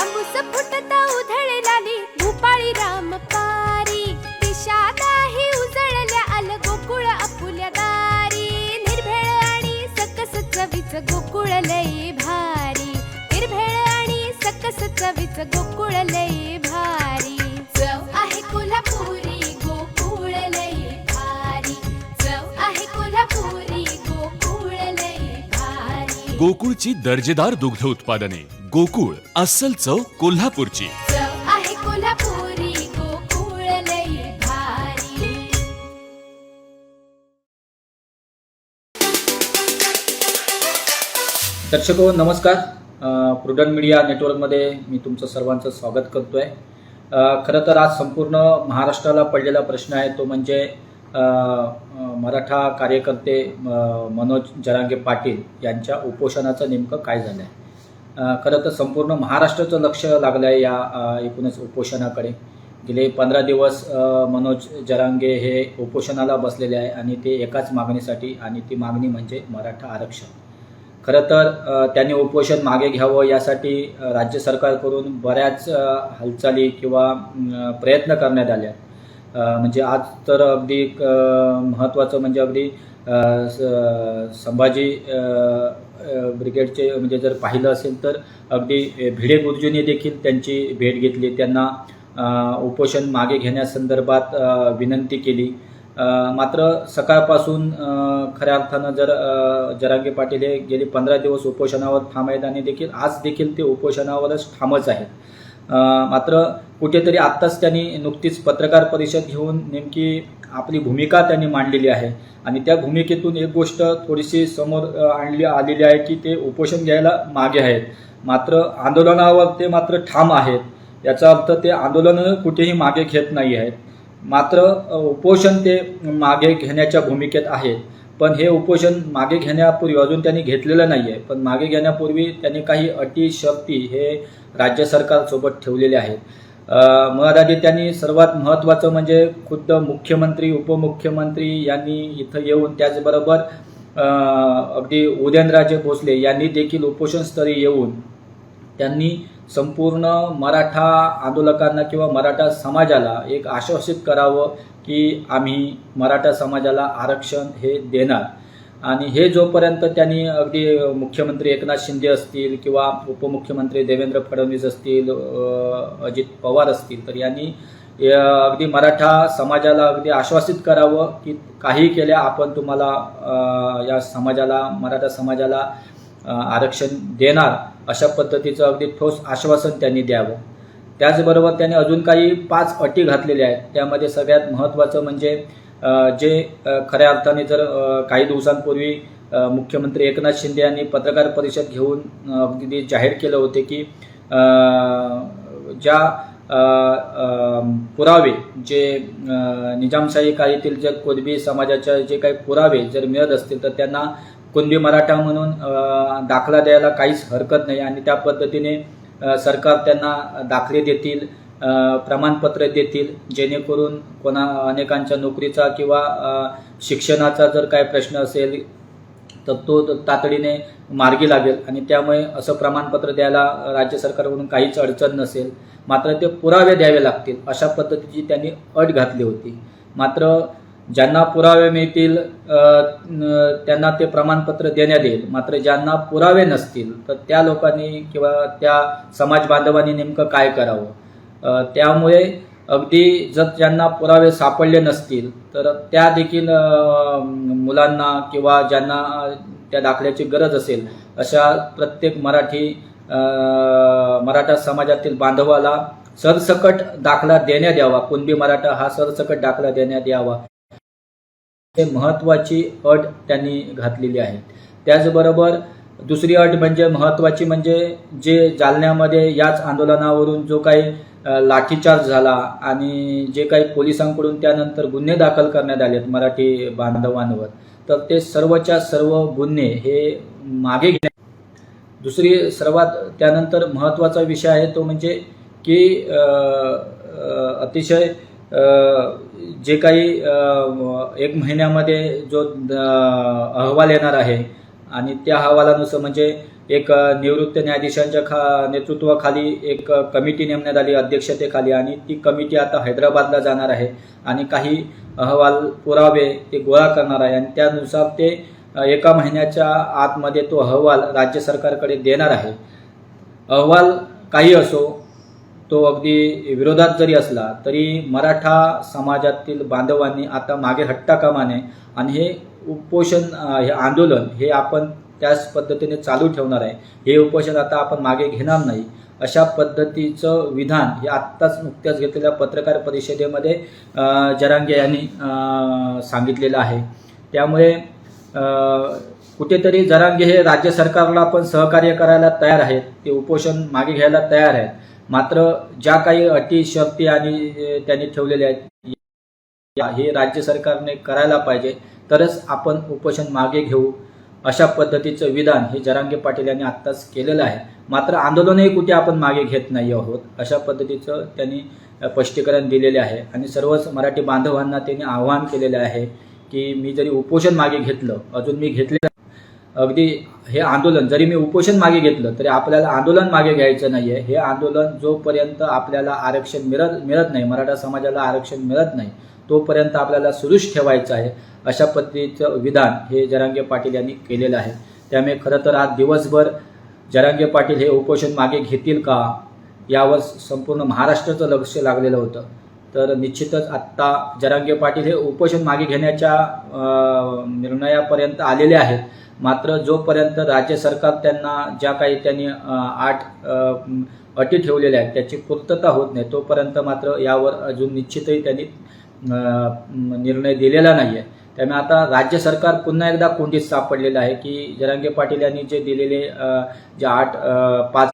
तांबूस फुटता उधळलाली भूपाळी रामपारी दिशा नाही उजळल्या आल गोकुळ आपुल्या दारी निर्भेळ आणि सकस चवीच गोकुळ लई भारी निर्भेळ आणि सकस चवीच गोकुळ लई भारी चव आहे कोल्हापुरी गोकुळ लई भारी चव आहे कोल्हापुरी गोकुळ लई भारी गोकुळची दर्जेदार दुग्ध उत्पादने गोकुळ अस्सल चव कोल्हापूरची चव आहे कोल्हापुरी गोकुळ लई भारी दर्शको नमस्कार. प्रुडंट मीडिया नेटवर्कमध्ये मी तुमचं सर्वांचं स्वागत करतोय. खरं तर आज संपूर्ण महाराष्ट्राला पडलेला प्रश्न आहे तो म्हणजे मराठा कार्यकर्ते मनोज जरांगे पाटील यांच्या उपोषणाचं नेमकं काय झालं आहे. खरं तर संपूर्ण महाराष्ट्राचं लक्ष लागलं आहे या एकूणच उपोषणाकडे. गेले 15 दिवस मनोज जरांगे हे उपोषणाला बसलेले आहे आणि ते एकाच मागणीसाठी, आणि ती मागणी म्हणजे मराठा आरक्षण. खरं तर त्यांनी उपोषण मागे घ्यावं यासाठी राज्य सरकारकडून बऱ्याच हालचाली किंवा प्रयत्न करण्यात आले. म्हणजे आज तर अगदी महत्त्वाचं म्हणजे अगदी संभाजी ब्रिगेडचे म्हणजे जर पाहिलं असेल तर अगदी भिडे गुरुजींनी देखील त्यांची भेट घेतली, त्यांना उपोषण मागे घेण्यासंदर्भात विनंती केली. मात्र सकाळपासून खऱ्या अर्थानं जर जरांगे पाटील हे गेली 15 दिवस उपोषणावर ठाम आहेत आणि आज देखील ते उपोषणावरच ठामच आहेत. मात्र कुठेतरी आत्ताच त्यांनी नुकतीच पत्रकार परिषद घेऊन नेमकी आपली भूमिका त्यांनी मांडलेली आहे आणि त्या भूमिकेतून एक गोष्ट थोडीशी समोर आलेली आहे की ते उपोषण घ्यायला मागे आहेत, मात्र आंदोलनावर ते मात्र ठाम आहेत. याचा अर्थ ते आंदोलन कुठेही मागे घेत नाही आहेत, मात्र उपोषण ते मागे घेण्याच्या भूमिकेत आहेत. पण हे उपोषण मागे घेण्यापूर्वी अजून त्यांनी घेतलेलं नाही आहे, पण मागे घेण्यापूर्वी त्यांनी काही अटी शर्ती हे राज्य सरकारसोबत ठेवलेले आहेत. मग आधी त्यांनी सर्वात महत्त्वाचं म्हणजे खुद्द मुख्यमंत्री उपमुख्यमंत्री यांनी इथं येऊन, त्याचबरोबर अगदी उदयनराजे भोसले यांनी देखील उपोषणस्थळी येऊन त्यांनी संपूर्ण मराठा आंदोलकांना किंवा मराठा समाजाला एक आश्वासित करावं की आम्ही मराठा समाजाला आरक्षण हे देणार. आणि हे जोपर्यंत त्यांनी अगदी मुख्यमंत्री एकनाथ शिंदे असतील किंवा उपमुख्यमंत्री देवेंद्र फडणवीस असतील, अजित पवार असतील, तर यांनी अगदी मराठा समाजाला अगदी आश्वासित करावं की काही केल्या आपण तुम्हाला या समाजाला मराठा समाजाला आरक्षण देणार, अशा पद्धतीचं अगदी ठोस आश्वासन त्यांनी द्यावं. त्याचबरोबर त्यांनी अजून काही 5 अटी घातलेल्या आहेत. त्यामध्ये सगळ्यात महत्त्वाचं म्हणजे जे खऱ्या अर्थाने जर काही दिवसांपूर्वी मुख्यमंत्री एकनाथ शिंदे यांनी पत्रकार परिषद घेऊन अगदी जाहीर केलं होते की ज्या पुरावे जे निजामशाही काळातील जे कुणबी समाजाच्या जे काही पुरावे जर मिळत असतील तर त्यांना कुणबी मराठा म्हणून दाखला द्यायला काहीच हरकत नाही आणि त्या पद्धतीने सरकार त्यांना दाखले देतील, प्रमाणपत्र देतील, जेणेकरून अनेकांच्या नोकरीचा किंवा शिक्षणाचा जर काय प्रश्न असेल तर तो तातडीने मार्गी लागेल आणि त्यामुळे असं प्रमाणपत्र द्यायला राज्य सरकारकडून काहीच अडचण नसेल. मात्र ते पुरावे द्यावे लागतील अशा पद्धतीची त्यांनी अट घातली होती. मात्र ज्यांना पुरावे मिळतील त्यांना ते प्रमाणपत्र देण्यात येईल, मात्र ज्यांना पुरावे नसतील तर त्या लोकांनी किंवा त्या समाज बांधवांनी नेमकं काय करावं. त्यामुळे अगदी जर ज्यांना पुरावे सापडले नसतील तर त्या देखील मुलांना किंवा ज्यांना त्या दाखल्याची गरज असेल अशा प्रत्येक मराठा समाजातील बांधवाला सरसकट दाखला देण्यात यावा. कुणबी मराठा हा सरसकट दाखला देण्यात यावा, हे महत्त्वाची अट त्यांनी घातलेली आहे. त्याचबरोबर दुसरी अट म्हणजे महत्त्वाची म्हणजे जे जालन्यामध्ये याच आंदोलनावरून जो काही लाठीचार्ज झाला आणि जे काही पोलिसांकडून त्यानंतर गुन्हे दाखल करण्यात आलेत मराठी बांधवांवर, तर ते सर्वच्या सर्व गुन्हे हे मागे घेण्यात. दुसरी सर्वात त्यानंतर महत्त्वाचा विषय आहे तो म्हणजे की अतिशय जे काही 1 महिन्यामध्ये जो अहवाल येणार आहे आणि त्या अहवालानुसार म्हणजे एक निवृत्त न्यायाधीशांच्या नेतृत्वाखाली एक कमिटी नेमण्यात आली अध्यक्षतेखाली, आणि ती कमिटी आता हैदराबादला जाणार आहे आणि काही अहवाल पुरावे ते गोळा करणार आहे आणि त्यानुसार ते 1 महिन्याच्या आतमध्ये तो अहवाल राज्य सरकारकडे देणार आहे. अहवाल काही असो, तो अगदी विरोधात जरी असला तरी मराठा समाजातील बांधवांनी आता मागे हटता कामा नये आणि हे उपोषण हे आंदोलन हे आपण त्याच पद्धतीने चालू ठेवणार आहे. हे उपोषण आता आपण मागे घेणार नाही, अशा पद्धतीचं विधान हे आत्ताच नुकत्याच घेतलेल्या पत्रकार परिषदेमध्ये जरांगे यांनी सांगितलेलं आहे. त्यामुळे कुठेतरी जरांगे हे राज्य सरकारला पण सहकार्य करायला तयार आहेत, ते उपोषण मागे घ्यायला तयार आहेत. मात्र ज्या काही अटी शर्ती आणि त्यांनी ठेवलेल्या आहेत हे राज्य सरकारने करायला पाहिजे, तरच आपण उपोषण मागे घेऊ, अशा पद्धतीचं विधान हे जरांगे पाटील यांनी आत्ताच केलेलं आहे. मात्र आंदोलनही कुठे आपण मागे घेत नाही आहोत, अशा पद्धतीचं त्यांनी स्पष्टीकरण दिलेले आहे. आणि सर्वच मराठी बांधवांना त्यांनी आवाहन केलेलं आहे की मी जरी उपोषण मागे घेतलं, अजून मी घेतलेलं अगदी हे आंदोलन जरी मी उपोषण मागे घेतलं तरी आपल्याला आंदोलन मागे घ्यायचं नाही आहे. हे आंदोलन जोपर्यंत आपल्याला आरक्षण मिळत नाही, मराठा समाजाला आरक्षण मिळत नाही, तोपर्यंत आपल्याला सुरूच ठेवायचं आहे, अशा पद्धतीचं विधान हे जरांगे पाटील यांनी केलेलं आहे. त्यामुळे खरं तर आज दिवसभर जरांगे पाटील हे उपोषण मागे घेतील का, यावर संपूर्ण महाराष्ट्राचं लक्ष लागलेलं होतं. तर निश्चितच आत्ता जरांगे पाटील हे उपोषण मागे घेण्याच्या निर्णयापर्यंत आलेले आहेत. मात्र जोपर्यंत राज्य सरकार त्यांना ज्या काही त्यांनी 8 अटी ठेवलेल्या आहेत त्याची पूर्तता होत नाही, तोपर्यंत मात्र यावर अजून निश्चितही त्यांनी निर्णय दिलेला नाही आहे. त्यामुळे आता राज्य सरकार पुन्हा एकदा कोंडीत सापडलेलं आहे की जरांगे पाटील यांनी जे दिलेले जे 5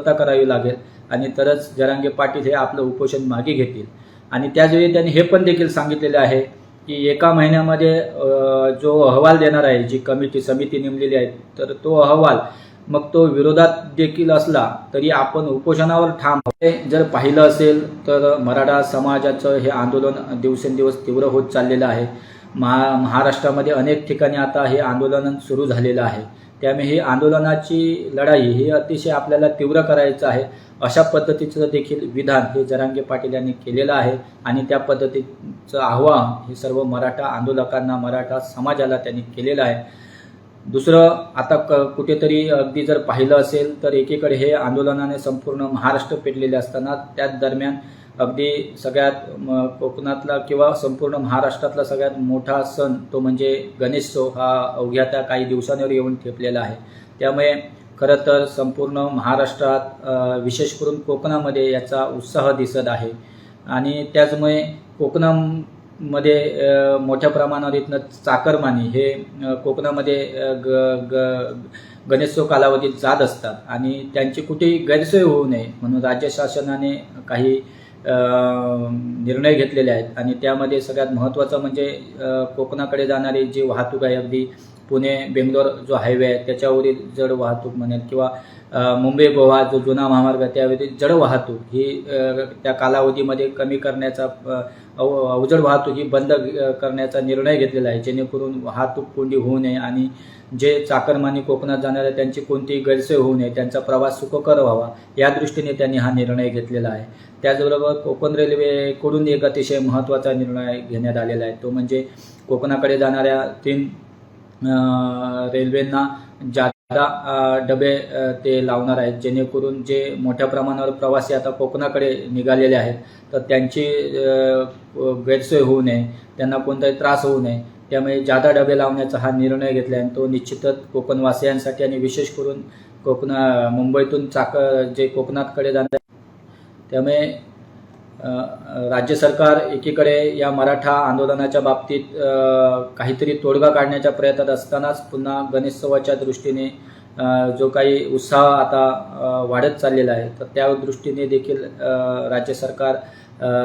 करावी लागेल आणि तरच जरांगे पाटील हे आपलं उपोषण मागे घेतील. आणि त्याचवेळी त्यांनी हे पण देखील सांगितलेले आहे की 1 महिन्यामध्ये जो अहवाल देणार आहे, जी समिती नेमलेली आहे, तर तो अहवाल मग तो विरोधात देखील असला तरी आपण उपोषणावर ठाम. जर पाहिलं असेल तर मराठा समाजाचं हे आंदोलन दिवसेंदिवस तीव्र होत चाललेलं आहे. महाराष्ट्रामध्ये अनेक ठिकाणी आता हे आंदोलन सुरू झालेलं आहे. त्यामुळे ही आंदोलनाची लढाई ही अतिशय आपल्याला तीव्र करायचं आहे, अशा पद्धतीचं देखील विधान हे जरांगे पाटील यांनी केलेलं आहे. आणि त्या पद्धतीचं आव्हान हे सर्व मराठा आंदोलकांना, मराठा समाजाला त्यांनी केलेलं आहे. दुसरं आता कुठेतरी अगदी जर पाहिलं असेल तर एकीकडे हे आंदोलनाने संपूर्ण महाराष्ट्र पेटलेले असताना त्याच दरम्यान अगदी सगळ्यात कोकणातला किंवा संपूर्ण महाराष्ट्रातला सगळ्यात मोठा सण तो म्हणजे गणेशोत्सव हा अवघ्या त्या काही दिवसांवर येऊन ठेपलेला आहे. त्यामुळे खरं तर संपूर्ण महाराष्ट्रात विशेष करून कोकणामध्ये याचा उत्साह दिसत आहे. आणि त्याचमुळे कोकणामध्ये मोठ्या प्रमाणावर इथनं चाकरमानी हे कोकणामध्ये गणेशोत्सव कालावधीत जात असतात आणि त्यांची कुठेही गैरसोय होऊ नये म्हणून राज्य शासनाने काही निर्णय घेतलेले आहेत. आणि त्यामध्ये सगळ्यात महत्त्वाचं म्हणजे कोकणाकडे जाणारी जी वाहतूक आहे, अगदी पुणे बेंगलोर जो हायवे आहे त्याच्यावरील जड वाहतूक म्हणेल किंवा मुंबई गोवा जो जुना महामार्ग आहे त्यावरील जड वाहतूक ही त्या कालावधीमध्ये कमी करण्याचा, अवजड वाहतूक ही बंद करण्याचा निर्णय घेतलेला आहे, जेणेकरून वाहतूक कोंडी होऊ नये आणि जे चाकरमानी कोकणात जाणारे त्यांची कोणतीही गैरसोय होऊ नये, त्यांचा प्रवास सुखकर व्हावा या दृष्टीने त्यांनी हा निर्णय घेतलेला आहे. त्याचबरोबर कोकण रेल्वेकडून एक अतिशय महत्त्वाचा निर्णय घेण्यात आलेला आहे, तो म्हणजे कोकणाकडे जाणाऱ्या 3 रेल्वेंना जादा डबे ते लावणार आहेत, जेणेकरून जे मोठ्या प्रमाणावर प्रवासी आता कोकणाकडे निघालेले आहेत तर त्यांची गैरसोय होऊ नये, त्यांना कोणताही त्रास होऊ नये, त्यामुळे जादा डबे लावण्याचा हा निर्णय घेतला आहे. तो निश्चितच कोकणवासियांसाठी आणि विशेष करून मुंबईतून जे कोकणाकडे जाणार त्यामुळे राज्य सरकार एकीकडे या मराठा आंदोलनाच्या बाबतीत काहीतरी तोडगा काढण्याच्या प्रयत्नात असतानाच पुन्हा गणेशोत्सवाच्या दृष्टीने जो काही उत्साह आता वाढत चाललेला आहे तर त्या दृष्टीने देखील राज्य सरकार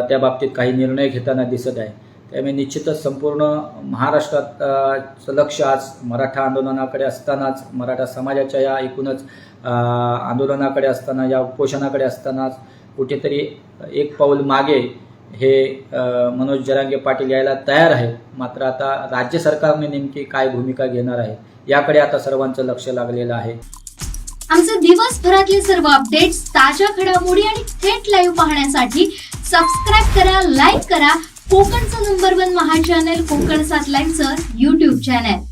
त्या बाबतीत काही निर्णय घेताना दिसत आहे. त्यामुळे निश्चितच संपूर्ण महाराष्ट्राचं लक्ष आज मराठा आंदोलनाकडे असतानाच, मराठा समाजाच्या या एकूणच आंदोलनाकडे असताना, या उपोषणाकडे असतानाच कुठेतरी एक पाऊल मागे हे मनोज जरांगे पाटील यायला तयार आहेत. मात्र आता राज्य सरकारने नेमकी काय भूमिका घेणार आहे याकडे आता सर्वांचं लक्ष लागलेलं आहे. आमचे दिवसभरातले सर्व अपडेट्स, ताज्या घडामोडी आणि थेट लाईव्ह पाहण्यासाठी सबस्क्राईब करा, लाईक करा कोकणचं नंबर 1 महा चॅनल कोकण 7 लाईव्हचं YouTube चॅनल.